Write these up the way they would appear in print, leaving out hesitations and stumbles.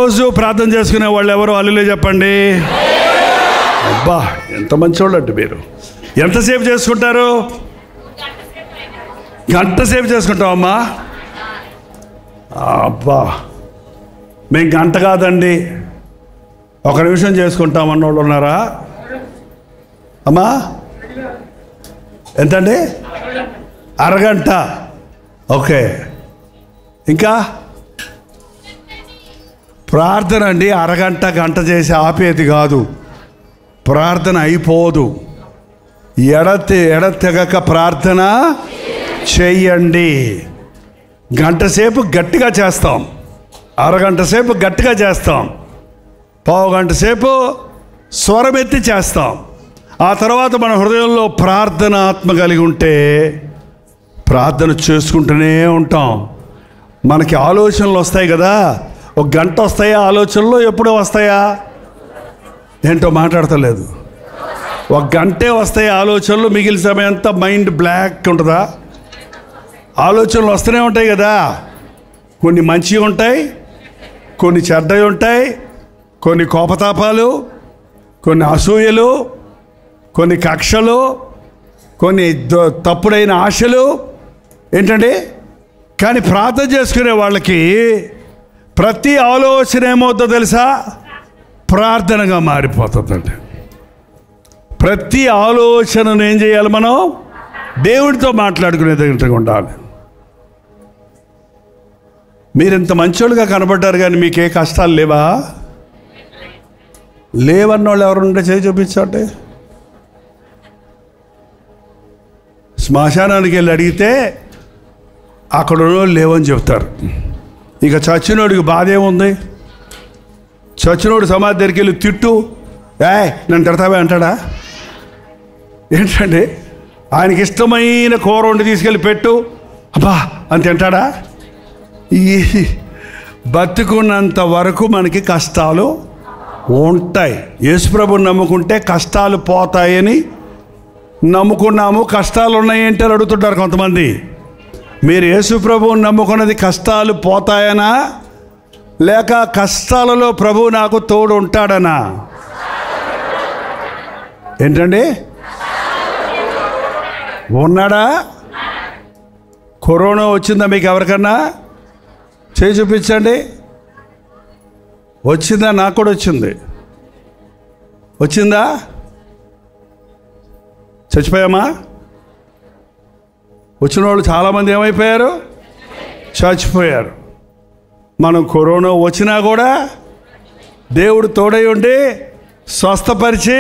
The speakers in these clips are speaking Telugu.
రోజు ప్రార్థన చేసుకునే వాళ్ళు ఎవరు? హల్లెలూయా చెప్పండి. అబ్బా, ఎంత మంచోళ్ళు అంటే మీరు. ఎంతసేపు చేసుకుంటారు? గంట సేపు చేసుకుంటామమ్మా. అబ్బా, మేము గంట కాదండి, 1 నిమిషం చేసుకుంటాం అన్నోళ్ళు ఉన్నారా అమ్మా? ఎంతండి? అరగంట. ఓకే. ఇంకా ప్రార్థన అండి, అరగంట గంట చేసి ఆపేది కాదు. ప్రార్థన అయిపోదు. ఎడతెగక ప్రార్థన చెయ్యండి. గంట సేపు గట్టిగా చేస్తాం, అరగంట సేపు గట్టిగా చేస్తాం, పావుగంట సేపు స్వరమెత్తి చేస్తాం. ఆ తర్వాత మన హృదయంలో ప్రార్థన ఆత్మ కలిగి ఉంటే ప్రార్థన చేసుకుంటూనే ఉంటాం. మనకి ఆలోచనలు వస్తాయి కదా, 1 గంట వస్తాయా ఆలోచనలు? ఎప్పుడో వస్తాయా? ఏంటో మాట్లాడతలేదు. 1 గంటే వస్తాయి ఆలోచనలు, మిగిలిన సమయం అంతా మైండ్ బ్లాక్ ఉంటుందా? ఆలోచనలు వస్తూనే ఉంటాయి కదా. కొన్ని మంచివి ఉంటాయి, కొన్ని చెడ్డవి ఉంటాయి, కొన్ని కోపతాపాలు, కొన్ని అసూయలు, కొన్ని కక్షలు, కొన్ని తప్పుడైన ఆశలు. ఏంటండి? కానీ ప్రార్థన చేసుకునే వాళ్ళకి ప్రతి ఆలోచన ఏమవుతుందో తెలుసా? ప్రార్థనగా మారిపోతుందండి. ప్రతి ఆలోచనను ఏం చేయాలి? మనం దేవుడితో మాట్లాడుకునే దగ్గర ఉండాలి. మీరింత మంచోళ్ళుగా కనబడ్డారు, కానీ మీకు ఏ కష్టాలు లేవా? లేవన్నోళ్ళు ఎవరుంటే చేయి చూపించండి. శ్మశానానికి వెళ్ళి అడిగితే అక్కడ ఉన్నోళ్ళు లేవని చెప్తారు. ఇక చచ్చినోడికి బాధ ఏముంది? చచ్చినోడు సమాధి దగ్గరికి వెళ్ళి తిట్టు, నన్ను తిడతావే అంటాడా? ఏంటండి? ఆయనకి ఇష్టమైన కూర వండి తీసుకెళ్ళి పెట్టు, అబ్బా అని తింటాడా? ఈ బతుకున్నంత వరకు మనకి కష్టాలు ఉంటాయి. యేసుప్రభుని నమ్ముకుంటే కష్టాలు పోతాయని నమ్ముకున్నాము. కష్టాలు ఉన్నాయంటే అడుగుతుంటారు కొంతమంది. మీరు యేసుప్రభుని నమ్ముకున్నది కష్టాలు పోతాయనా, లేక కష్టాలలో ప్రభువు నాకు తోడు ఉంటాడనా? ఏంటండి? ఉన్నాడా? కరోనా వచ్చిందా మీకు ఎవరికన్నా? చేయి చూపించండి. వచ్చిందా? నాకు కూడా వచ్చింది. వచ్చిందా? చచ్చిపోయామా? వచ్చిన వాళ్ళు చాలామంది ఏమైపోయారు? చచ్చిపోయారు. మనం కరోనా వచ్చినా కూడా దేవుడు తోడై ఉండి స్వస్థపరిచి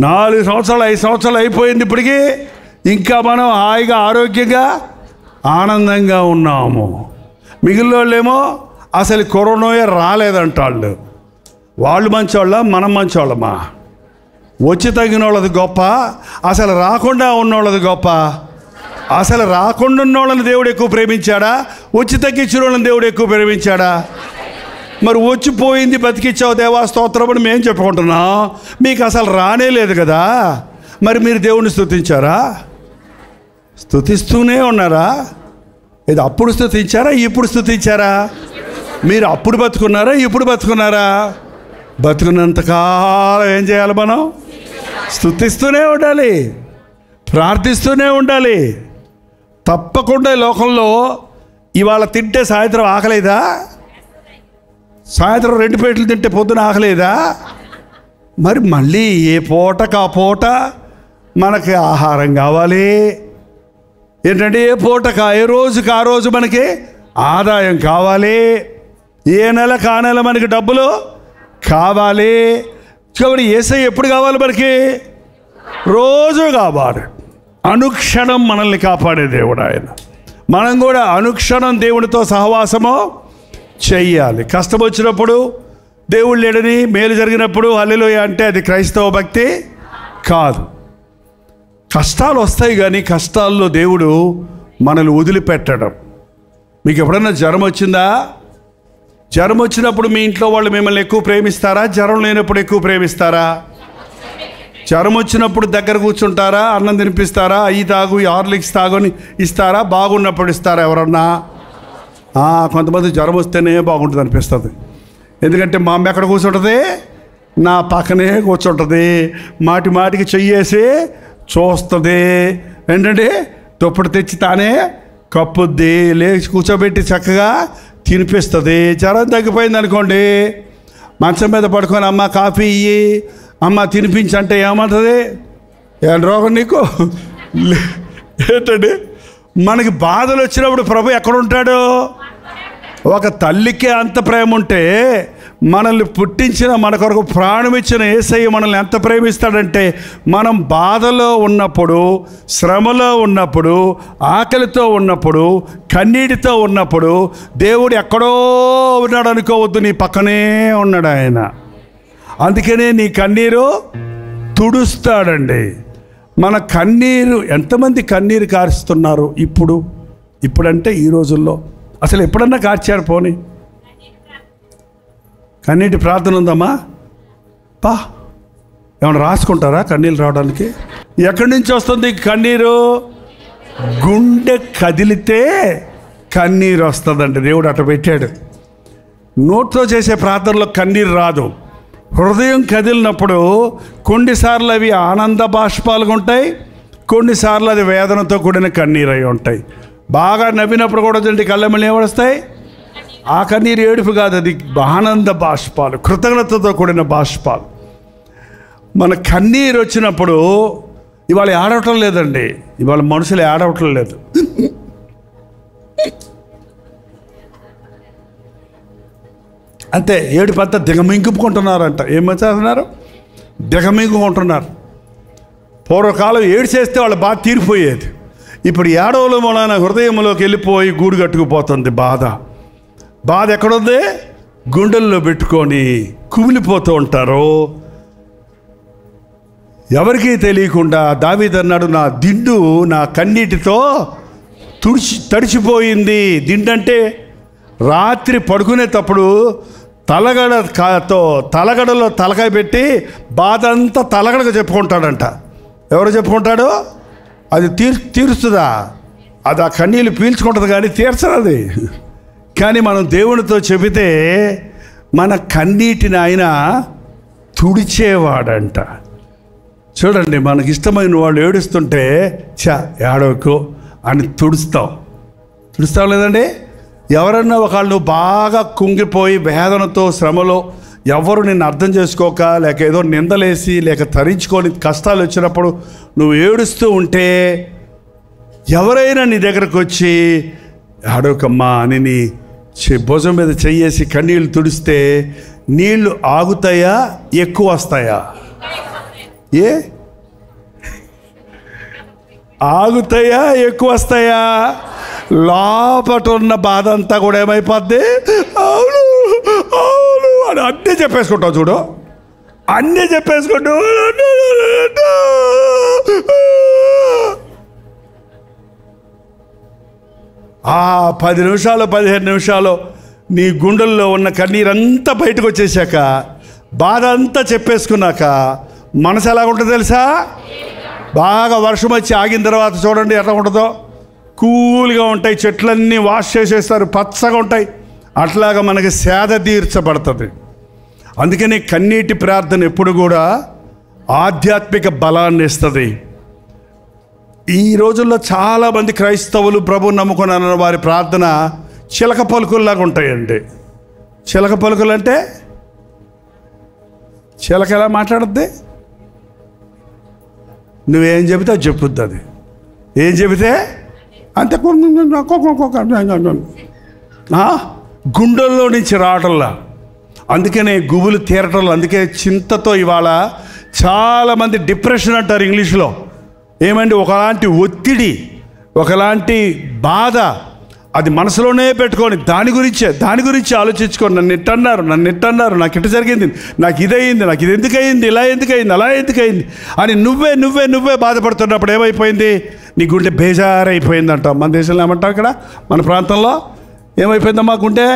4 సంవత్సరాలు 5 సంవత్సరాలు అయిపోయింది. ఇప్పటికీ ఇంకా మనం హాయిగా ఆరోగ్యంగా ఆనందంగా ఉన్నాము. మిగిలిన వాళ్ళేమో అసలు కరోనాయే రాలేదంటాళ్ళు. వాళ్ళు మంచోళ్ళ, మనం మంచోళ్ళమా? వచ్చి తగిన వాళ్ళది గొప్ప, అసలు రాకుండా ఉన్నోళ్ళది గొప్ప? అసలు రాకుండా ఉన్నోళ్ళని దేవుడు ఎక్కువ ప్రేమించాడా, వచ్చి తగ్గించిన వాళ్ళని దేవుడు ఎక్కువ ప్రేమించాడా? మరి వచ్చిపోయింది బతికిచ్చావు దేవా స్తోత్రం అని మేము చెప్పుకుంటున్నాం. మీకు అసలు రానే లేదు కదా. మరి మీరు దేవుణ్ణి స్తుతించారా? స్తుతిస్తూనే ఉన్నారా? ఇది అప్పుడు స్తుతించారా, ఇప్పుడు స్తుతించారా? మీరు అప్పుడు బతుకున్నారా, ఇప్పుడు బతుకున్నారా? బతుకున్నంతకాలం ఏం చేయాలి? మనం స్తుతిస్తూనే ఉండాలి, ప్రార్థిస్తూనే ఉండాలి. తప్పకుండా ఈ లోకంలో ఇవాళ తింటే సాయంత్రం ఆకలేదా? సాయంత్రం 2 ప్లేట్లు తింటే పొద్దున ఆకలేదా? మరి మళ్ళీ ఏ పూటకు ఆ పూట మనకి ఆహారం కావాలి. ఏంటంటే ఏ పూటకు ఏ రోజుకి ఆ రోజు మనకి ఆదాయం కావాలి. ఏ నెలకు ఆ నెల మనకి డబ్బులు కావాలి. కాబట్టి యేసయ్య ఎప్పుడు కావాలి? మనకి రోజు కావాలి. అనుక్షణం మనల్ని కాపాడే దేవుడు ఆయన. మనం కూడా అనుక్షణం దేవుడితో సహవాసము చెయ్యాలి. కష్టం వచ్చినప్పుడు దేవుడు లేడని, మేలు జరిగినప్పుడు హల్లెలూయా అంటే అది క్రైస్తవ భక్తి కాదు. కష్టాలు వస్తాయి, కానీ కష్టాల్లో దేవుడు మనల్ని వదిలిపెట్టడం. మీకు ఎప్పుడన్నా జ్వరం వచ్చిందా? జ్వరం వచ్చినప్పుడు మీ ఇంట్లో వాళ్ళు మిమ్మల్ని ఎక్కువ ప్రేమిస్తారా? జ్వరం లేనప్పుడు ఎక్కువ ప్రేమిస్తారా? జ్వరం వచ్చినప్పుడు దగ్గర కూర్చుంటారా? అన్నం తినిపిస్తారా? అయ్యి తాగు, హార్లిక్స్ తాగు అని ఇస్తారా? బాగున్నప్పుడు ఇస్తారా ఎవరన్నా? కొంతమంది జ్వరం వస్తేనే బాగుంటుంది అనిపిస్తుంది. ఎందుకంటే మా అమ్మ ఎక్కడ కూర్చుంటుంది, నా పక్కనే కూర్చుంటుంది, మాటి మాటికి చెయ్యేసి చూస్తుంది. ఏంటంటే దుప్పటి తెచ్చి తానే కప్పుద్ది, లేచి కూర్చోబెట్టి చక్కగా తినిపిస్తుంది. జ్వరం తగ్గిపోయింది అనుకోండి, మంచం మీద పడుకొని అమ్మ కాఫీ ఇయ్యి, అమ్మ తినిపించంటే ఏమంటుంది, ఏం రోగం నీకు ఏంటండి. మనకి బాధలు వచ్చినప్పుడు ప్రభు ఎక్కడుంటాడు? ఒక తల్లికి అంత ప్రేమ ఉంటే మనల్ని పుట్టించిన, మన కొరకు ప్రాణం ఇచ్చిన యేసయ్య మనల్ని ఎంత ప్రేమిస్తాడంటే, మనం బాధలో ఉన్నప్పుడు, శ్రమలో ఉన్నప్పుడు, ఆకలితో ఉన్నప్పుడు, కన్నీటితో ఉన్నప్పుడు దేవుడు ఎక్కడో ఉన్నాడు అనుకోవద్దు, నీ పక్కనే ఉన్నాడు ఆయన. అందుకనే నీ కన్నీరు తుడుస్తాడండి. మన కన్నీరు, ఎంతమంది కన్నీరు కారుస్తున్నారు ఇప్పుడంటే ఈ రోజుల్లో? అసలు ఎప్పుడన్నా కార్చారు? పోనీ కన్నీటి ప్రార్థన ఉందమ్మా? ఏమన్నా రాసుకుంటారా కన్నీళ్ళు రావడానికి? ఎక్కడి నుంచి వస్తుంది కన్నీరు? గుండె కదిలితే కన్నీరు వస్తుందండి. దేవుడు అట్లా పెట్టాడు. నోట్లో చేసే ప్రార్థనలో కన్నీరు రాదు. హృదయం కదిలినప్పుడు కొన్నిసార్లు అవి ఆనంద బాష్పాలుగా ఉంటాయి, కొన్నిసార్లు అది వేదనతో కూడిన కన్నీరు అయి ఉంటాయి. బాగా నవ్వినప్పుడు కూడా చూడండి కళ్ళెమ్మలు ఏమొస్తాయి? ఆ కన్నీరు ఏడుపు కాదు, అది ఆనంద బాష్పాలు, కృతజ్ఞతతో కూడిన బాష్పాలు. మన కన్నీరు వచ్చినప్పుడు ఇవాళ ఏడవటం లేదండి, ఇవాళ మనుషులు ఏడవటం లేదు. అంతే, ఏడుపు అంతా దిగమింగుకుంటున్నారంట. ఏమవుతున్నారు? దిగమింగుకుంటున్నారు. పూర్వకాలం ఏడు చేస్తే వాళ్ళ బాధ తీరిపోయేది. ఇప్పుడు ఏడవల మూలాన హృదయంలోకి వెళ్ళిపోయి గూడు కట్టుకుపోతుంది బాధ ఎక్కడుంది? గుండెల్లో పెట్టుకొని కుమిలిపోతూ ఉంటారు. ఎవరికీ తెలియకుండా దావీదు అన్నాడు, నా దిండు నా కన్నీటితో తడిచిపోయింది. దిండంటే రాత్రి పడుకునేటప్పుడు తలగడలో తలకాయ పెట్టి బాధ అంతా తలగడగా చెప్పుకుంటాడంట. ఎవరు చెప్పుకుంటాడు? అది తీరుస్తుందా? అది ఆ కన్నీళ్ళు పీల్చుకుంటుంది కానీ తీర్చదు. కానీ మనం దేవునితో చెబితే మన కన్నీటిని ఆయన తుడిచేవాడంట. చూడండి, మనకి ఇష్టమైన వాళ్ళు ఏడుస్తుంటే ఏడవకు అని తుడుస్తాం లేదండి? ఎవరన్నా ఒకళ్ళు బాగా కుంగిపోయి వేదనతో శ్రమలో ఎవరు నిన్ను అర్థం చేసుకోక, లేక ఏదో నిందలేసి, లేక తరించుకొని కష్టాలు వచ్చినప్పుడు నువ్వు ఏడుస్తూ ఉంటే ఎవరైనా నీ దగ్గరకు వచ్చి ఆడోకమ్మా అని నీ భుజం మీద చెయ్యేసి కన్నీళ్ళు తుడిస్తే నీళ్లు ఆగుతాయా, ఎక్కువ వస్తాయా? ఆగుతాయా, ఎక్కువ వస్తాయా? లోపట ఉన్న బాధ అంతా కూడా ఏమైపోద్ది? అవును అవును అని అన్నీ చెప్పేసుకుంటావు. చూడు, అన్నీ చెప్పేసుకుంటావు. ఆ 10 నిమిషాలు 15 నిమిషాలు నీ గుండెల్లో ఉన్న కన్నీరంతా బయటకు వచ్చేసాక, బాధ అంతా చెప్పేసుకున్నాక మనసు ఎలా ఉంటుందో తెలుసా? బాగా వర్షం వచ్చి ఆగిన తర్వాత చూడండి ఎట్లా ఉంటుందో. కూల్గా ఉంటాయి, చెట్లన్నీ వాష్ చేసేస్తారు, పచ్చగా ఉంటాయి. అట్లాగా మనకి సేద తీర్చబడుతుంది. అందుకని కన్నీటి ప్రార్థన ఎప్పుడు కూడా ఆధ్యాత్మిక బలాన్ని ఇస్తుంది. ఈ రోజుల్లో చాలామంది క్రైస్తవులు ప్రభు నమ్ముకున్న వారి ప్రార్థన చిలక పలుకుల్లాగా ఉంటాయండి. చిలక పలుకులు అంటే చిలక ఎలా మాట్లాడుద్ది? నువ్వేం చెబితే అది చెప్పుద్ది. అది ఏం చెబితే అంతే గుండెల్లో నుంచి రావటంలా. అందుకనే గుబులు తీరటంలో. అందుకే చింతతో ఇవాళ చాలామంది డిప్రెషన్ అంటారు ఇంగ్లీష్లో. ఏమండి, ఒకలాంటి ఒత్తిడి, ఒకలాంటి బాధ, అది మనసులోనే పెట్టుకొని దాని గురించి ఆలోచించుకొని నన్ను ఇట్టన్నారు, నాకు ఇట్ట జరిగింది, నాకు ఇదయింది, నాకు ఇది ఎందుకయింది, ఇలా ఎందుకయింది, అలా ఎందుకయింది అని నువ్వే బాధపడుతున్నప్పుడు ఏమైపోయింది? నీ గుండె బేజారైపోయింది అంటాం. మన దేశంలో ఏమంటాం, ఇక్కడ మన ప్రాంతంలో ఏమైపోయిందమ్మా? గుండె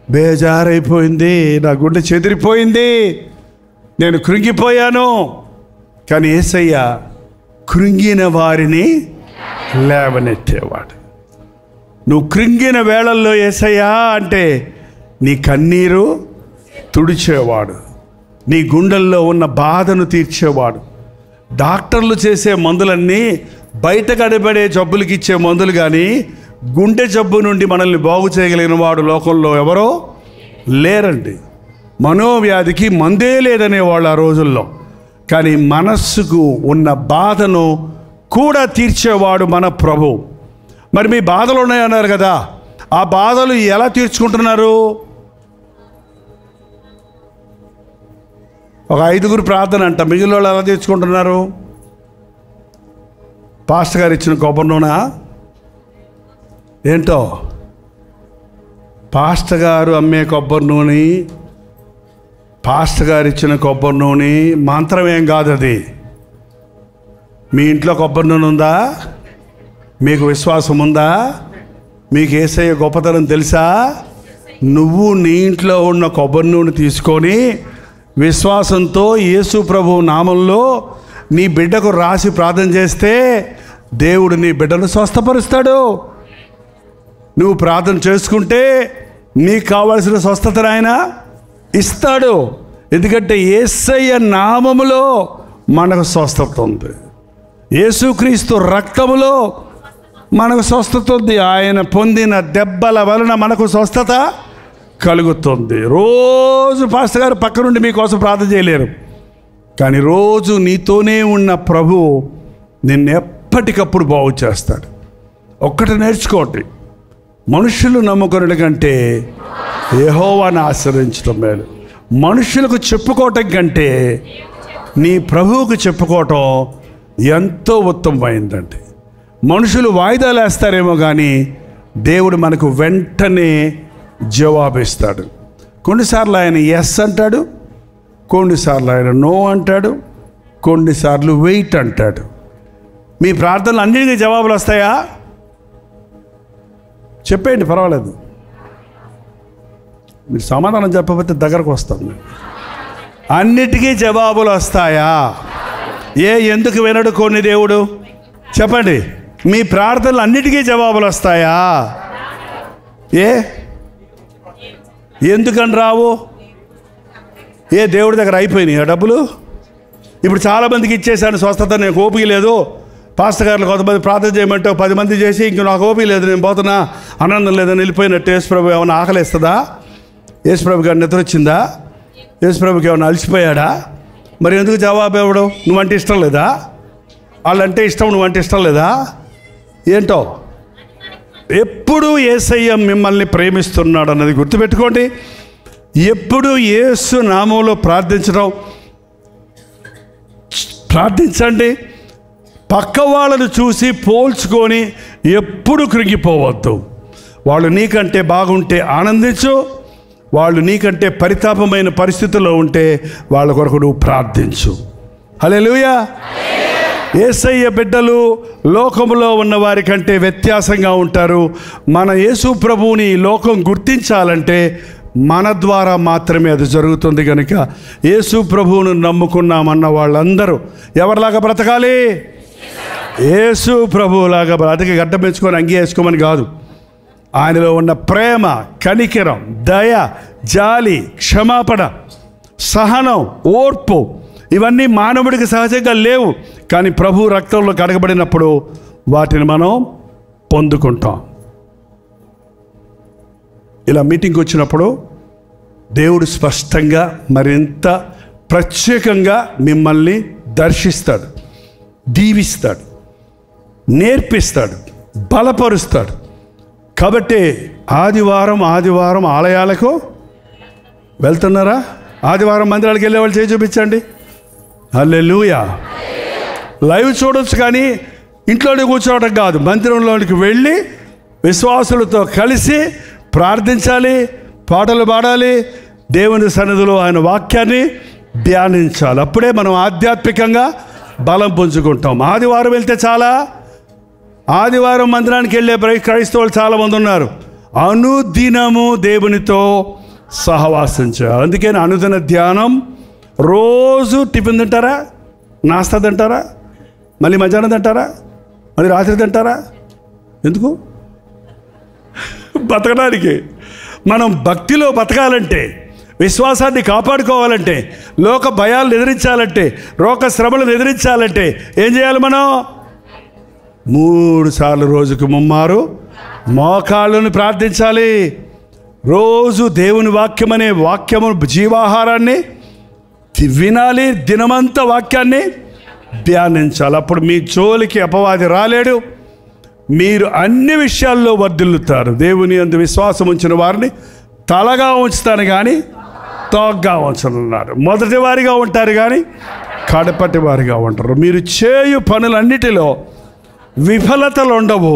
బేజారైపోయింది, నా గుండె చెదిరిపోయింది, నేను కృంగిపోయాను. కానీ యేసయ్య కృంగిన వారిని లేవనెత్తేవాడు. నువ్వు కృంగిన వేళల్లో యేసయ్యా అంటే నీ కన్నీరు తుడిచేవాడు, నీ గుండెల్లో ఉన్న బాధను తీర్చేవాడు. డాక్టర్లు చేసే మందులన్నీ బయట కనబడే జబ్బులకి ఇచ్చే మందులు, కానీ గుండె జబ్బు నుండి మనల్ని బాగు చేయగలిగిన వాడు లోకంలో ఎవరో లేరండి. మనోవ్యాధికి మందే లేదనేవాళ్ళు ఆ రోజుల్లో. కానీ మనస్సుకు ఉన్న బాధను కూడా తీర్చేవాడు మన ప్రభు. మరి మీ బాధలు ఉన్నాయన్నారు కదా, ఆ బాధలు ఎలా తీర్చుకుంటున్నారు? ఒక 5గురు ప్రార్థన అంట. మిగిలిన వాళ్ళు ఎలా తీర్చుకుంటున్నారు? పాస్టర్ గారు ఇచ్చిన కొబ్బరి నూనె ఏంటో, పాస్టర్ గారు అమ్మే కొబ్బరి నూనె, పాస్టర్ గారు ఇచ్చిన కొబ్బరి నూనె మంత్రం ఏం కాదు. అది మీ ఇంట్లో కొబ్బరి నూనె ఉందా? మీకు విశ్వాసం ఉందా? మీకు యేసయ్య గొప్పతనం తెలుసా? నువ్వు నీ ఇంట్లో ఉన్న కొబ్బరి నూనె తీసుకొని విశ్వాసంతో యేసు ప్రభు నామంలో నీ బిడ్డకు రాసి ప్రార్థన చేస్తే దేవుడు నీ బిడ్డను స్వస్థపరుస్తాడు. నువ్వు ప్రార్థన చేసుకుంటే నీకు కావలసిన స్వస్థతను ఆయన ఇస్తాడు. ఎందుకంటే యేసయ్య నామములో మనకు స్వస్థత ఉంది, యేసుక్రీస్తు రక్తములో మనకు స్వస్థత ఉంది. ఆయన పొందిన దెబ్బల వలన మనకు స్వస్థత కలుగుతుంది. రోజు పాస్టర్ గారు పక్క నుండి మీకోసం ప్రార్థన చేయలేరు, కానీ రోజు నీతోనే ఉన్న ప్రభు నిన్ను ఎప్పటికప్పుడు బాగు చేస్తాడు. ఒక్కటి నేర్చుకోండి, మనుషులు నమ్ముకునే కంటే యెహోవాను ఆశ్రయించడం మేలు. మనుషులకు చెప్పుకోవటం కంటే నీ ప్రభువుకు చెప్పుకోవటం ఎంతో ఉత్తమమైందండి. మనుషులు వాయిదాలు వేస్తారేమో కానీ దేవుడు మనకు వెంటనే జవాబిస్తాడు. కొన్నిసార్లు ఆయన ఎస్ అంటాడు, కొన్నిసార్లు ఆయన నో అంటాడు, కొన్నిసార్లు వెయిట్ అంటాడు. మీ ప్రార్థనలు అన్నిటికీ జవాబులు వస్తాయా? చెప్పేయండి, పర్వాలేదు. మీరు సమాధానం చెప్పకపోతే దగ్గరకు వస్తాను. అన్నిటికీ జవాబులు వస్తాయా? ఎందుకు వినడు కొన్ని దేవుడు? చెప్పండి, మీ ప్రార్థనలు అన్నిటికీ జవాబులు వస్తాయా? ఎందుకని రావు? దేవుడి దగ్గర అయిపోయినాయి ఆ డబ్బులు. ఇప్పుడు చాలామందికి ఇచ్చేసాను స్వస్థత, నేను ఓపిక లేదు. పాస్టర్ గారు కొంతమంది ప్రార్థన చేయమంటే 10 మంది చేసి ఇంక నాకు ఓపిక లేదు, నేను పోతున్నా, ఆనందం లేదని వెళ్ళిపోయినట్టు యేసుప్రభు ఏమైనా ఆకలిస్తుందా? యేసుప్రభు గారు నిద్ర వచ్చిందా? యేసుప్రభుకి ఏమైనా అలసిపోయాడా? మరి ఎందుకు జవాబు ఇవ్వడం? నువ్వంటే ఇష్టం లేదా? వాళ్ళంటే ఇష్టం, నువ్వంటే ఇష్టం లేదా? ఏంటో, ఎప్పుడు యేసయ్య మిమ్మల్ని ప్రేమిస్తున్నాడు అన్నది గుర్తుపెట్టుకోండి. ఎప్పుడు యేసు నామంలో ప్రార్థించండి. పక్క వాళ్ళను చూసి పోల్చుకొని ఎప్పుడు కృంగిపోవద్దు. వాళ్ళు నీకంటే బాగుంటే ఆనందించు, వాళ్ళు నీకంటే పరితాపమైన పరిస్థితుల్లో ఉంటే వాళ్ళ కొరకు నువ్వు ప్రార్థించు. హల్లెలూయా. యేసయ్య బిడ్డలు లోకములో ఉన్న వారి కంటే వ్యత్యాసంగా ఉంటారు. మన యేసు ప్రభువుని లోకం గుర్తించాలంటే మన ద్వారా మాత్రమే అది జరుగుతుంది. కనుక యేసు ప్రభువును నమ్ముకున్నామన్న వాళ్ళందరూ ఎవరిలాగా బ్రతకాలి? యేసు ప్రభువులాగా బ్రతికి గడ్డ పెంచుకొని అంగీ వేసుకోమని కాదు. ఆయనలో ఉన్న ప్రేమ, కనికరం, దయ, జాలి, క్షమాపణ, సహనం, ఓర్పు ఇవన్నీ మానవుడికి సహజంగా లేవు. కానీ ప్రభు రక్తంలో కడగబడినప్పుడు వాటిని మనం పొందుకుంటాం. ఇలా మీటింగ్కి వచ్చినప్పుడు దేవుడు స్పష్టంగా మరింత ప్రత్యేకంగా మిమ్మల్ని దర్శిస్తాడు, దీవిస్తాడు, నేర్పిస్తాడు, బలపరుస్తాడు. కాబట్టి ఆదివారం ఆలయాలకు వెళ్తున్నారా? ఆదివారం మందిరాలకు వెళ్ళే వాళ్ళు చేయి చూపించండి. హల్లెలూయా. లైవ్ చూడొచ్చు కానీ ఇంట్లోనే కూర్చోవడం కాదు. మందిరంలోనికి వెళ్ళి విశ్వాసులతో కలిసి ప్రార్థించాలి, పాటలు పాడాలి, దేవుని సన్నిధిలో ఆయన వాక్యాన్ని ధ్యానించాలి. అప్పుడే మనం ఆధ్యాత్మికంగా బలం పుంజుకుంటాం. ఆదివారం వెళ్తే చాలా, ఆదివారం మందిరానికి వెళ్ళే క్రైస్తవులు చాలామంది ఉన్నారు. అనుదినము దేవునితో సహవాసం చేయాలి. అందుకని అనుదిన ధ్యానం. రోజు టిఫిన్ తింటారా? నాస్తా తింటారా? మళ్ళీ మధ్యాహ్నం తింటారా? మళ్ళీ రాత్రి తింటారా? ఎందుకు? బతకడానికి. మనం భక్తిలో బతకాలంటే, విశ్వాసాన్ని కాపాడుకోవాలంటే, లోక భయాలను ఎదిరించాలంటే, రోగ శ్రమలను ఎదిరించాలంటే ఏం చేయాలి? మనం 3 సార్లు రోజుకు ముమ్మారు మోకాళ్ళను ప్రార్థించాలి. రోజు దేవుని వాక్యం అనే వాక్యము జీవాహారాన్ని వినాలి. దినమంతా వాక్యాన్ని ధ్యానించాలి. అప్పుడు మీ జోలికి అపవాది రాలేడు. మీరు అన్ని విషయాల్లో వర్ధిల్లుతారు. దేవుని యందు విశ్వాసం ఉంచిన వారిని తలగా ఉంచుతాను కానీ తోగ్గా ఉంచనున్నారు. మొదటి వారిగా ఉంటారు కానీ కడపటి వారిగా ఉంటారు. మీరు చేయు పనులన్నిటిలో విఫలతలు ఉండవు,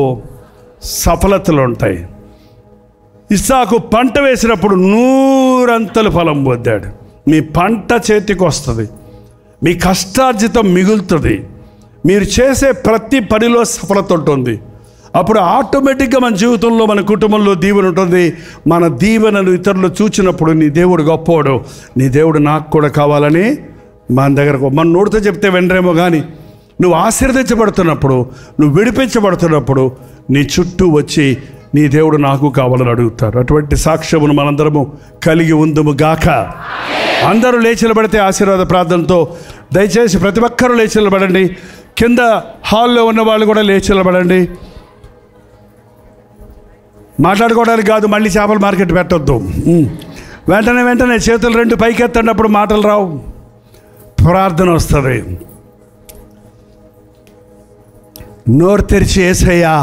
సఫలతలు ఉంటాయి. ఇస్సాకు పంట వేసినప్పుడు 100 అంతలు ఫలం పొందాడు. మీ పంట చేతికి వస్తుంది, మీ కష్టార్జితం మిగులుతుంది, మీరు చేసే ప్రతి పనిలో సఫలత ఉంటుంది. అప్పుడు ఆటోమేటిక్గా మన జీవితంలో, మన కుటుంబంలో దీవెన ఉంటుంది. మన దీవెనను ఇతరులు చూచినప్పుడు నీ దేవుడు గొప్పవాడు, నీ దేవుడు నాకు కూడా కావాలని మన దగ్గరకు మన నోటితో చెప్తే వెంటనేమో కానీ నువ్వు ఆశీర్వదించబడుతున్నప్పుడు, నువ్వు విడిపించబడుతున్నప్పుడు నీ చుట్టూ వచ్చి నీ దేవుడు నాకు కావాలని అడుగుతారు. అటువంటి సాక్ష్యమును మనందరము కలిగి ఉందుము గాక. అందరూ లేచి నిలబడితే ఆశీర్వాద ప్రార్థనతో దయచేసి ప్రతి ఒక్కరూ లేచి నిలబడండి. కింద హాల్లో ఉన్న వాళ్ళు కూడా లేచి నిలబడండి. మాట్లాడుకోవడానికి కాదు, మళ్ళీ చేపల మార్కెట్ పెట్టొద్దు. వెంటనే చేతులు 2 పైకెత్తన్నప్పుడు మాటలు రావు, ప్రార్థన వస్తుంది. నోరు తెరిచి యేసయ్యా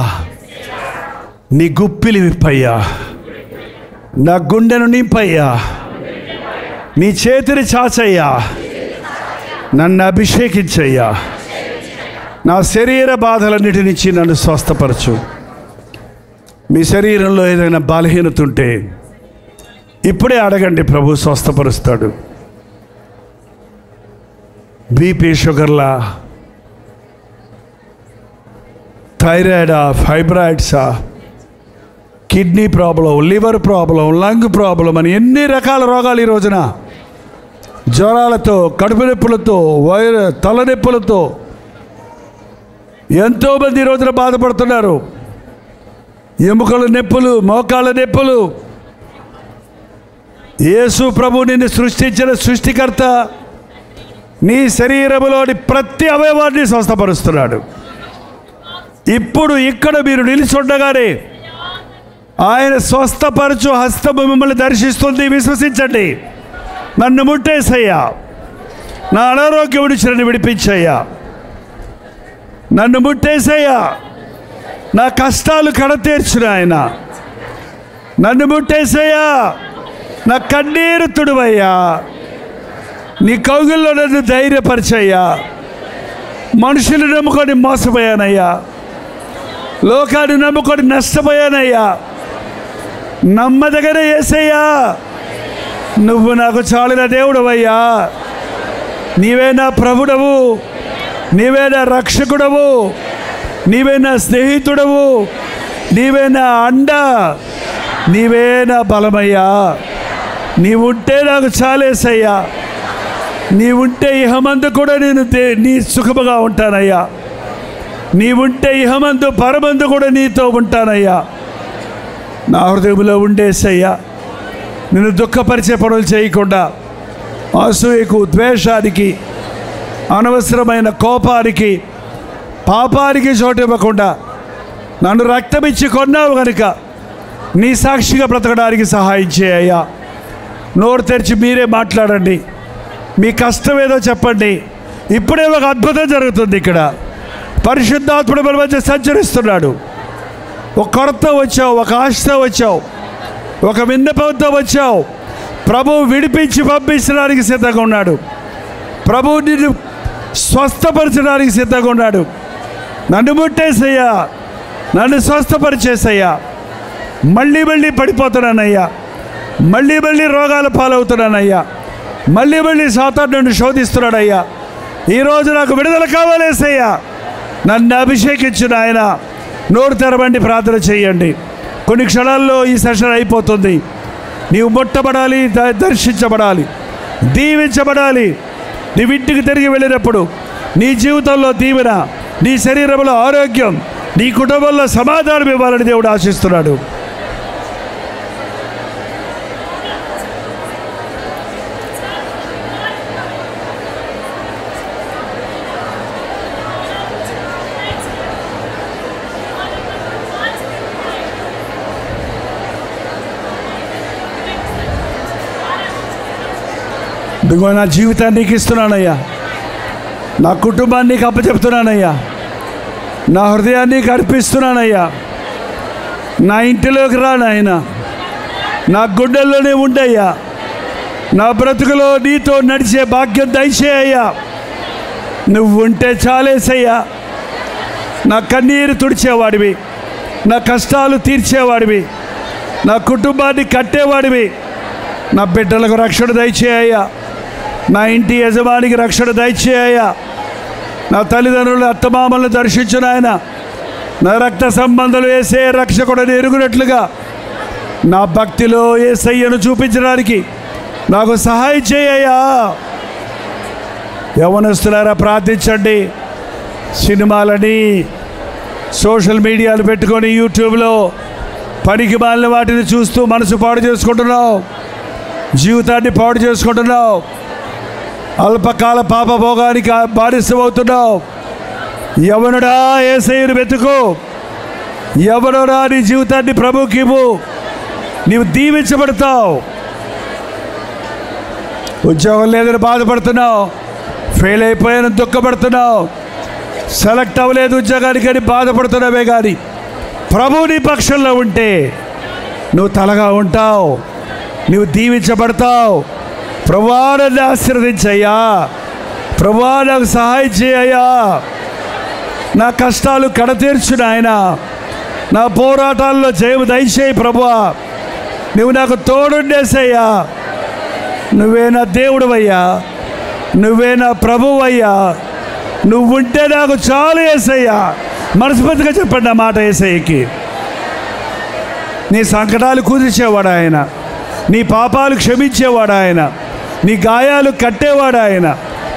నీ గుప్పిలి విప్పయ్యా, నా గుండెను నింపయ్యా, నీ చేతిని చాచయ్యా, నన్ను అభిషేకించయ్యా, నా శరీర బాధలన్నిటి నుంచి నన్ను స్వస్థపరచు. మీ శరీరంలో ఏదైనా బలహీనత ఉంటే ఇప్పుడే అడగండి, ప్రభు స్వస్థపరుస్తాడు. బీపీ, షుగర్లా, థైరాయిడా, ఫైబ్రాయిడ్సా, kidney problem, liver problem, lung problem అని ఎన్ని రకాల రోగాలు ఈ రోజున, జ్వరాలతో, కడుపు నొప్పులతో, తలనొప్పులతో ఎంతోమంది ఈ రోజున బాధపడుతున్నారు. ఎముకల నొప్పులు, మోకాళ్ళ నొప్పులు. యేసు ప్రభు నిన్ను సృష్టించిన సృష్టికర్త నీ శరీరంలోని ప్రతి అవయవాన్ని స్వస్థపరుస్తున్నాడు. ఇప్పుడు ఇక్కడ మీరు నిలిచుండగానే ఆయన స్వస్థపరచు హస్తము మిమ్మల్ని దర్శిస్తుంది. విశ్వసించండి. నన్ను ముట్టేసయ్యా, నా అనారోగ్యం నుంచి నన్ను విడిపించయ్యా, నన్ను ముట్టేసయ్యా, నా కష్టాలు కడతీర్చిన ఆయన, నన్ను ముట్టేసయ్యా, నా కన్నీరు తుడువయ్యా, నీ కౌగిల్లో నన్ను ధైర్యపరిచయ్యా. మనుషులు నమ్ముకొని మోసపోయానయ్యా, లోకాన్ని నమ్ముకొని నష్టపోయానయ్యా. నమ్మదగిన యేసయ్యా, నువ్వు నాకు చాలిన దేవుడవయ్యా. నీవే నా ప్రభుడవు, నీవే నా రక్షకుడవు, నీవే నా స్నేహితుడవు, నీవే నా అండ, నీవే నా బలమయ్యా. నీవుంటే నాకు చాలేసయ్యా. నీవుంటే ఇహమందు కూడా నేను నీ సుఖముగా ఉంటానయ్యా. నీవుంటే ఇహమందు పరమందు కూడా నీతో ఉంటానయ్యా. నా హృదయంలో ఉండేసయ్యా. నిన్ను దుఃఖపరిచే పనులు చేయకుండా, అసూయకు, ద్వేషానికి, అనవసరమైన కోపానికి, పాపానికి చోటు ఇవ్వకుండా నన్ను రక్తమిచ్చి కొన్నావు కనుక నీ సాక్షిగా బ్రతకడానికి సహాయం చేయ్యా. నోరు తెరిచి మీరే మాట్లాడండి. మీ కష్టం ఏదో చెప్పండి. ఇప్పుడే ఒక అద్భుతం జరుగుతుంది. ఇక్కడ పరిశుద్ధాత్ముడు మన మధ్య సంచరిస్తున్నాడు. ఒక కొరత వచ్చావు, ఒక ఆశతో వచ్చావు, ఒక విన్నపంతో వచ్చావు. ప్రభువు విడిపించి పంపించడానికి సిద్ధంగా ఉన్నాడు. ప్రభువు నిన్ను స్వస్థపరచడానికి సిద్ధంగా ఉన్నాడు. నన్ను ముట్టేసయ్యా, నన్ను స్వస్థపరిచేసయ్యా. మళ్ళీ పడిపోతున్నానయ్యా, మళ్ళీ రోగాల పాలవుతున్నానయ్యా, మళ్ళీ సాతాను నన్ను శోధిస్తున్నాడయ్యా. ఈరోజు నాకు విడుదల కావాలేసయ్యా. నన్ను అభిషేకించిన ఆయన. నోరు తెరవండి, ప్రార్థన చేయండి. కొన్ని క్షణాల్లో ఈ సెషన్ అయిపోతుంది. నీవు ముట్టబడాలి, దర్శించబడాలి, దీవించబడాలి. నీవు ఇంటికి తిరిగి వెళ్ళినప్పుడు నీ జీవితంలో దీవెన, నీ శరీరంలో ఆరోగ్యం, నీ కుటుంబంలో సమాధానం ఇవ్వాలని దేవుడు ఆశిస్తున్నాడు. ఇదిగో నా జీవితాన్ని నీకు ఇస్తున్నానయ్యా, నా కుటుంబాన్ని నీకు అప్పచెప్తున్నానయ్యా, నా హృదయాన్ని నీకు అర్పిస్తున్నానయ్యా. నా ఇంటిలోకి రా నాయనా, నా గుండెల్లోనే ఉండయ్యా, నా బ్రతుకులో నీతో నడిచే భాగ్యం దయచేయ్యా. నువ్వు ఉంటే చాలేసయ్యా. నా కన్నీరు తుడిచేవాడివి, నా కష్టాలు తీర్చేవాడివి, నా కుటుంబాన్ని కట్టేవాడివి. నా బిడ్డలకు రక్షణ దయచేయ్యా, నా ఇంటి యజమానికి రక్షణ దయచేయ్యా. నా తల్లిదండ్రులు అత్తమామలను దర్శించు నాయన. నా రక్త సంబంధాలు యేసే రక్షకుడని ఎరుగునట్లుగా నా భక్తిలో యేసయ్యను చూపించడానికి నాకు సహాయం చేయ్యా. యవ్వనస్తులారా ప్రార్థించండి. సినిమాలని సోషల్ మీడియాలు పెట్టుకొని యూట్యూబ్లో పనికి మాలిన వాటిని చూస్తూ మనసు పాడు చేసుకుంటున్నావు, జీవితాన్ని పాడు చేసుకుంటున్నావు, అల్పకాల పాప భోగానికి బానిసమవుతున్నావు. యవ్వనుడా యేసయ్యను వెతుకు, యవ్వనుడా నీ జీవితాన్ని ప్రభువుకి ఇవ్వు, నీవు దీవించబడతావు. ఉద్యోగం లేదని బాధపడుతున్నావు, ఫెయిల్ అయిపోయాను దుఃఖపడుతున్నావు, సెలెక్ట్ అవ్వలేదు ఉద్యోగానికి అని బాధపడుతున్నావే కానీ ప్రభువు నీ పక్షంలో ఉంటే నువ్వు తలగా ఉంటావు, నువ్వు దీవించబడతావు. ప్రభువా నన్ను ఆశీర్వదించయ్యా, ప్రభువా నాకు సహాయం చేయయ్యా, నా కష్టాలు కడతీర్చు నాయన, నా పోరాటాల్లో జయము దయచేయి ప్రభువా. నువ్వు నాకు తోడుండేసయ్యా. నువ్వే నా దేవుడువయ్యా, నువ్వే నా ప్రభువయ్యా, నువ్వుంటే నాకు చాలు యేసయ్యా. మనస్ఫూర్తిగా చెప్పండి ఆ మాట యేసయ్యకి. నీ సంకటాలు కుదిర్చేవాడు ఆయన, నీ పాపాలు క్షమించేవాడు ఆయన, నీ గాయాలు కట్టేవాడు ఆయన,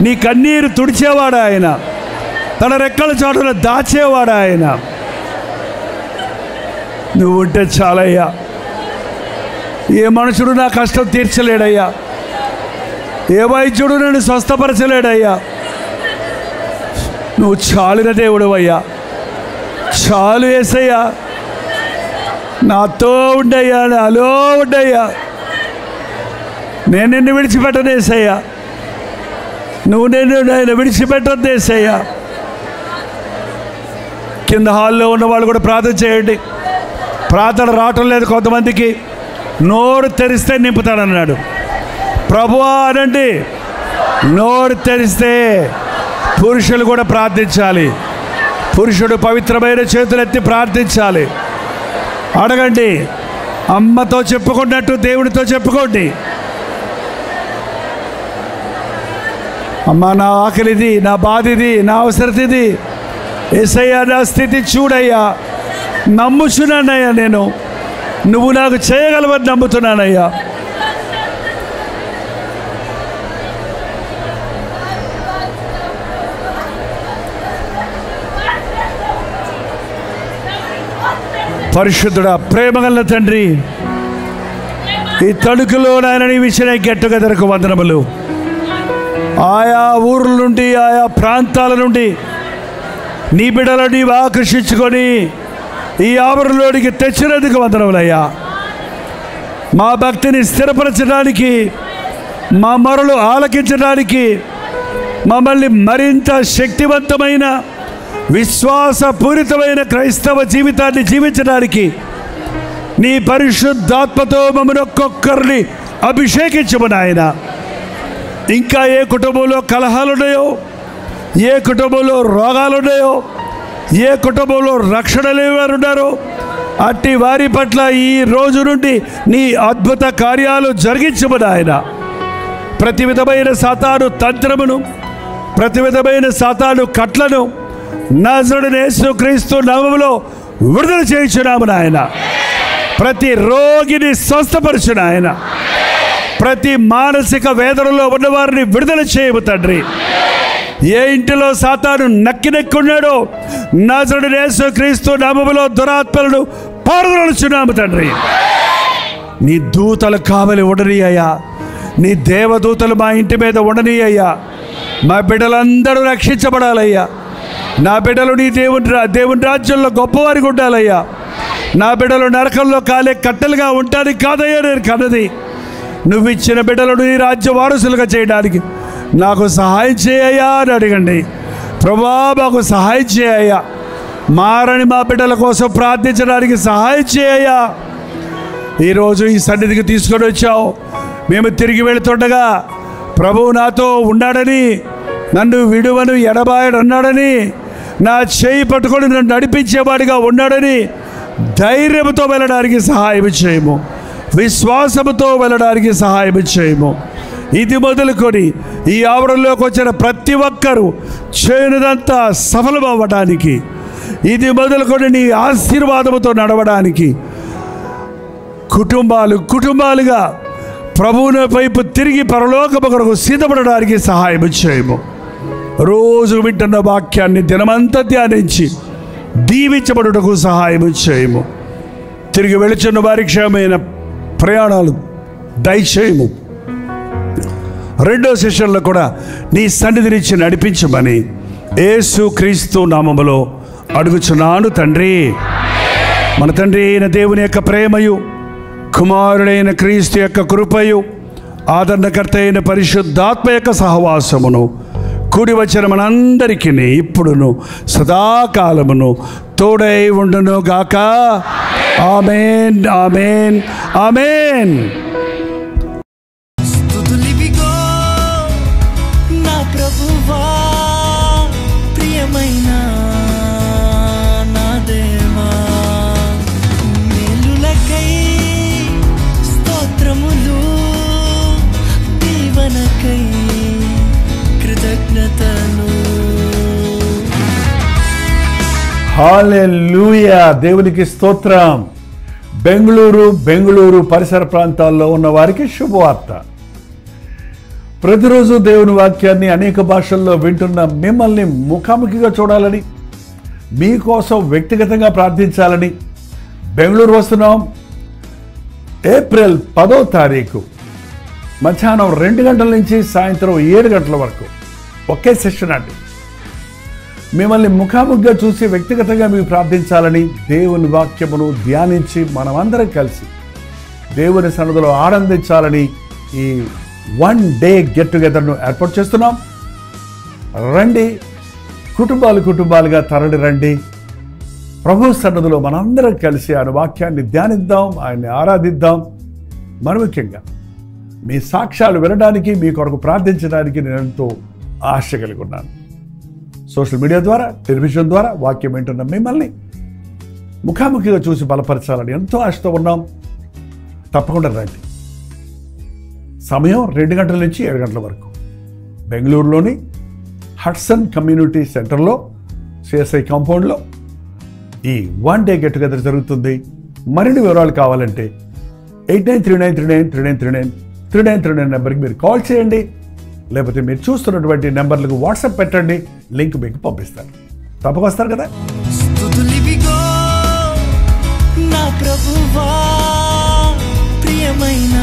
నీ కన్నీరు తుడిచేవాడు ఆయన, తన రెక్కల చాటున దాచేవాడు ఆయన. నువ్వు ఉంటే చాలయ్యా. ఏ మనుషుడు నా కష్టం తీర్చలేడయ్యా, ఏ వైద్యుడు నన్ను స్వస్థపరచలేడయ్యా. నువ్వు చాలిన దేవుడు అయ్యా, చాలు యేసయ్యా. నాతో ఉండయ్యా, నాలో ఉండయ్యా. నేను నిన్ను విడిచిపెట్టను యేసయ్యా, నువ్వు నేను విడిచిపెట్టద్దు యేసయ్యా. కింద హాల్లో ఉన్న వాళ్ళు కూడా ప్రార్థన చేయండి. ప్రార్థన రావటం లేదు కొంతమందికి, నోరు తెరిస్తే నింపుతాడన్నాడు. ప్రభువా అనండి. నోరు తెరిస్తే పురుషులు కూడా ప్రార్థించాలి. పురుషుడు పవిత్రమైన చేతులెత్తి ప్రార్థించాలి. అడగండి, అమ్మతో చెప్పుకున్నట్టు దేవుడితో చెప్పుకోండి. అమ్మ నా ఆకలిది, నా బాధిది, నా అవసరతిది, యేసయ్యా నా స్థితి చూడయ్యా, నమ్ముచున్నానయ్యా, నేను నువ్వు నాకు చేయగలవని నమ్ముతున్నానయ్యా. పరిశుద్ధుడా, ప్రేమగల తండ్రి, ఈ తణుకులో నాయన నీ విషయ గెట్టుగెదరకు వందనములు. ఆయా ఊర్ల నుండి, ఆయా ప్రాంతాల నుండి నీ బిడ్డలను నీవు ఆకర్షించుకొని ఈ ఆవరణలోనికి తెచ్చినందుకు వందనములయ్యా. మా భక్తిని స్థిరపరచడానికి, మా మొరలు ఆలకించడానికి, మమ్మల్ని మరింత శక్తివంతమైన విశ్వాసపూరితమైన క్రైస్తవ జీవితాన్ని జీవించడానికి నీ పరిశుద్ధాత్మతో మమ్మల్ని ఒక్కొక్కరిని అభిషేకించము నాయన. ఇంకా ఏ కుటుంబంలో కలహాలున్నాయో, ఏ కుటుంబంలో రోగాలున్నాయో, ఏ కుటుంబంలో రక్షణ లేని వారు ఉన్నారో అట్టి వారి పట్ల ఈ రోజు నుండి నీ అద్భుత కార్యాలు జరిగించము నాయన. ప్రతి విధమైన సాతాను తంత్రమును, ప్రతి విధమైన సాతాను కట్లను నజరుడైన యేసుక్రీస్తు నామములో విడుదల చేయించున్నాము నాయన. ప్రతి రోగిని స్వస్థపరచు నాయన. ప్రతి మానసిక వేదనలో ఉన్నవారిని విడుదల చేయము తండ్రి. ఏ ఇంటిలో సాతాను నక్కినెక్కున్నాడో నజరుడైన యేసుక్రీస్తు నామములో దురాత్మలను పారదోలుచున్నాము తండ్రి. నీ దూతలు కావలి ఉండని అయ్యా, నీ దేవదూతలు మా ఇంటి మీద ఉండని అయ్యా. మా బిడ్డలందరూ రక్షించబడాలయ్యా. నా బిడ్డలు నీ దేవుని రాజ్యంలో గొప్పవారికి ఉండాలయ్యా. నా బిడ్డలు నరకంలో కాలే కట్టెలుగా ఉండడానికి కాదయ్యా నేను కన్నది. నువ్వు ఇచ్చిన బిడ్డలను నీ రాజ్య వారసులుగా చేయడానికి నాకు సహాయం చేయయ్యా అని అడగండి. ప్రభువా మాకు సహాయం చేయయ్యా, మారని మా బిడ్డల కోసం ప్రార్థించడానికి సహాయం చేయయ్యా. ఈరోజు ఈ సన్నిధికి తీసుకొని వచ్చావు. మేము తిరిగి వెళుతుండగా ప్రభువు నాతో ఉన్నాడని, నన్ను విడువను ఎడబాయడు అన్నాడని, నా చేయి పట్టుకొని నన్ను నడిపించేవాడిగా ఉన్నాడని ధైర్యంతో వెళ్ళడానికి సహాయం చేయము, విశ్వాసంతో వెళ్ళడానికి సహాయం చేయము. ఇది మొదలుకొని ఈ ఆవరణలోకి వచ్చిన ప్రతి ఒక్కరూ చేయనిదంతా సఫలమవ్వడానికి, ఇది మొదలుకొని నీ ఆశీర్వాదముతో నడవడానికి, కుటుంబాలుగా ప్రభువుని వైపు తిరిగి పరలోకము కొరకు సిద్ధపడడానికి సహాయం చేయము. రోజు వింటున్న వాక్యాన్ని దినమంతా ధ్యానించి దీవించబడుటకు సహాయం చేయము. తిరిగి వెళుచున్న వారి క్షేమమైన ప్రయాణాలు దయచేయము. రెండో సెషన్లో కూడా నీ సన్నిధినిచ్చి నడిపించమని యేసు క్రీస్తు నామములో అడుగుచున్నాను తండ్రి. మన తండ్రి అయిన దేవుని యొక్క ప్రేమయు, కుమారుడైన క్రీస్తు యొక్క కృపయు, ఆదరణకర్త అయిన పరిశుద్ధాత్మ యొక్క సహవాసమును కూడి వచ్చిన మనందరికీ ఇప్పుడును సదాకాలమును తోడై ఉండును గాక. ఆమేన్, ఆమేన్, ఆమేన్. స్తుతులివిగో నా ప్రభువా, ప్రియమైన నా దేవా, మేలులకై స్తోత్రములు, దీవెనకై కృతజ్ఞతలు. హల్లెలూయా, దేవునికి స్తోత్రం. బెంగళూరు పరిసర ప్రాంతాల్లో ఉన్న వారికి శుభవార్త. ప్రతిరోజు దేవుని వాక్యాన్ని అనేక భాషల్లో వింటున్న మిమ్మల్ని ముఖాముఖిగా చూడాలని, మీకోసం వ్యక్తిగతంగా ప్రార్థించాలని బెంగళూరు వస్తున్నాం. ఏప్రిల్ 10వ తారీఖు మధ్యాహ్నం 2 గంటల నుంచి సాయంత్రం 7 గంటల వరకు ఒకే సెషన్ అండి. మిమ్మల్ని ముఖాముఖిగా చూసి వ్యక్తిగతంగా మీకు ప్రార్థించాలని, దేవుని వాక్యమును ధ్యానించి మనమందరం కలిసి దేవుని సన్నిధిలో ఆనందించాలని ఈ 1 డే గెట్ టుగెదర్ను ఏర్పాటు చేస్తున్నాం. రండి, కుటుంబాలుగా తరలి రండి. ప్రభు సన్నిధిలో మనందరం కలిసి ఆయన వాక్యాన్ని ధ్యానిద్దాం, ఆయన్ని ఆరాధిద్దాం. మరి ముఖ్యంగా మీ సాక్ష్యాలు వినడానికి, మీ కొరకు ప్రార్థించడానికి నేను ఎంతో ఆశ కలిగి ఉన్నాను. సోషల్ మీడియా ద్వారా, టెలివిజన్ ద్వారా వాక్యం వింటున్న మిమ్మల్ని ముఖాముఖిగా చూసి బలపరచాలని ఎంతో ఆశతో ఉన్నాం. తప్పకుండా రండి. సమయం 2 గంటల నుంచి 7 గంటల వరకు బెంగళూరులోని హడ్సన్ కమ్యూనిటీ సెంటర్లో, సిఎస్ఐ కాంపౌండ్లో ఈ 1 డే గెట్ టుగెదర్ జరుగుతుంది. మరిన్ని వివరాలు కావాలంటే 8939393939 నెంబర్కి మీరు కాల్ చేయండి, లేకపోతే మీరు చూస్తున్నటువంటి నెంబర్లకు వాట్సాప్ పెట్టండి, లింక్ మీకు పంపిస్తారు. తప్పక వస్తారు కదా. స్తుతులివిగో నా ప్రభువా, ప్రియమైన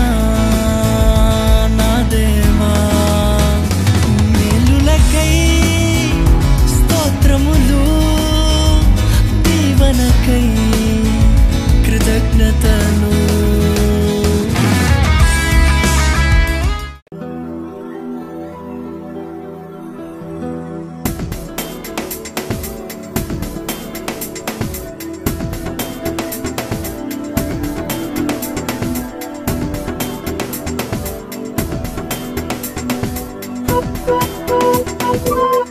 నా దేవా, మేలులకై స్తోత్రములు, దీవెనకై కృతజ్ఞతలు. Thank you.